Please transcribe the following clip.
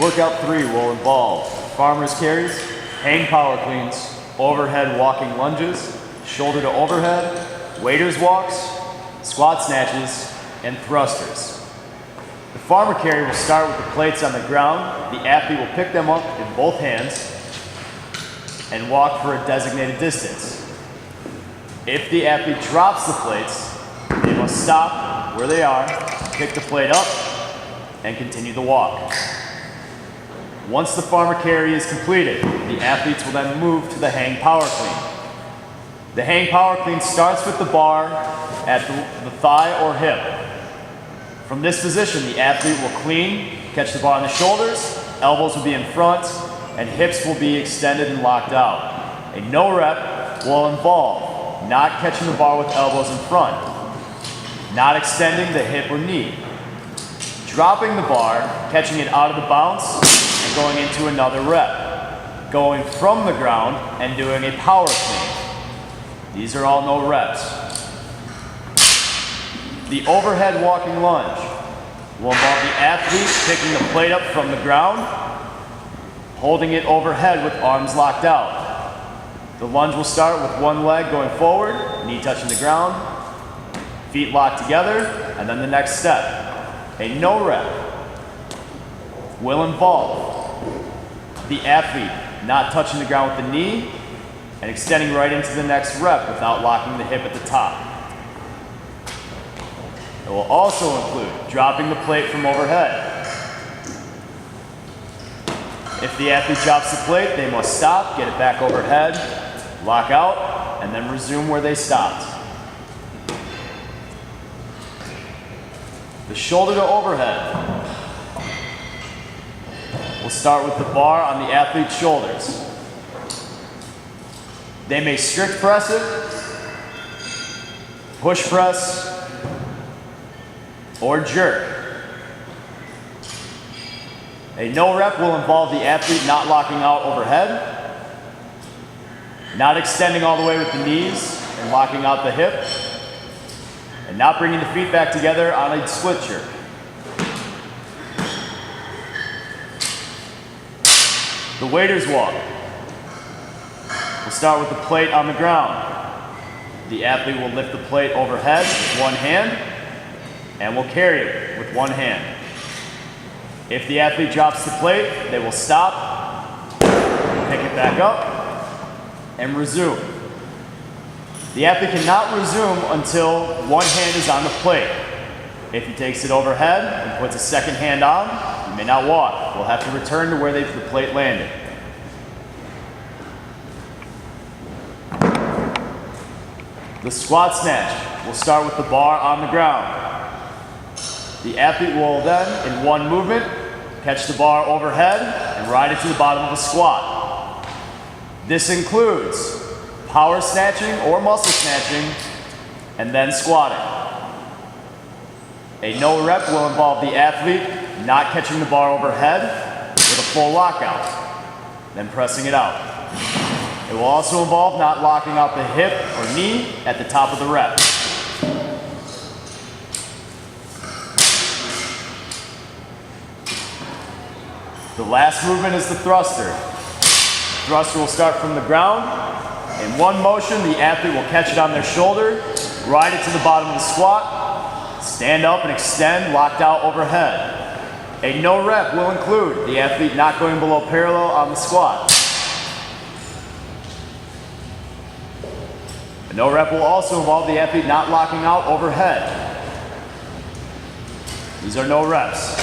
Workout 3 will involve farmer's carries, hang power cleans, overhead walking lunges, shoulder to overhead, waiter's walks, squat snatches, and thrusters. The farmer carry will start with the plates on the ground. The athlete will pick them up in both hands and walk for a designated distance. If the athlete drops the plates, they must stop where they are, pick the plate up, and continue the walk. Once the farmer carry is completed, the athletes will then move to the hang power clean. The hang power clean starts with the bar at the thigh or hip. From this position, the athlete will clean, catch the bar on the shoulders, elbows will be in front, and hips will be extended and locked out. A no rep will involve not catching the bar with elbows in front, not extending the hip or knee, dropping the bar, catching it out of the bounce, and going into another rep, going from the ground and doing a power clean. These are all no reps. The overhead walking lunge will involve the athlete picking the plate up from the ground, holding it overhead with arms locked out. The lunge will start with one leg going forward, knee touching the ground, feet locked together, and then the next step. A no rep will involve the athlete not touching the ground with the knee and extending right into the next rep without locking the hip at the top. It will also include dropping the plate from overhead. If the athlete drops the plate, they must stop, get it back overhead, lock out, and then resume where they stopped. The shoulder to overhead will start with the bar on the athlete's shoulders. They may strict press it, push press, or jerk. A no rep will involve the athlete not locking out overhead, not extending all the way with the knees and locking out the hip, and not bringing the feet back together on a split jerk. The waiter's walk will start with the plate on the ground. The athlete will lift the plate overhead with one hand and will carry it with one hand. If the athlete drops the plate, they will stop, pick it back up, and resume. The athlete cannot resume until one hand is on the plate. If he takes it overhead and puts a second hand on, he may not walk. We'll have to return to where the plate landed. The squat snatch will start with the bar on the ground. The athlete will then, in one movement, catch the bar overhead and ride it to the bottom of a squat. This includes power snatching or muscle snatching, and then squatting. A no rep will involve the athlete not catching the bar overhead with a full lockout, then pressing it out. It will also involve not locking out the hip or knee at the top of the rep. The last movement is the thruster. The thruster will start from the ground. In one motion, the athlete will catch it on their shoulder, ride it to the bottom of the squat, stand up and extend, locked out overhead. A no rep will include the athlete not going below parallel on the squat. A no rep will also involve the athlete not locking out overhead. These are no reps.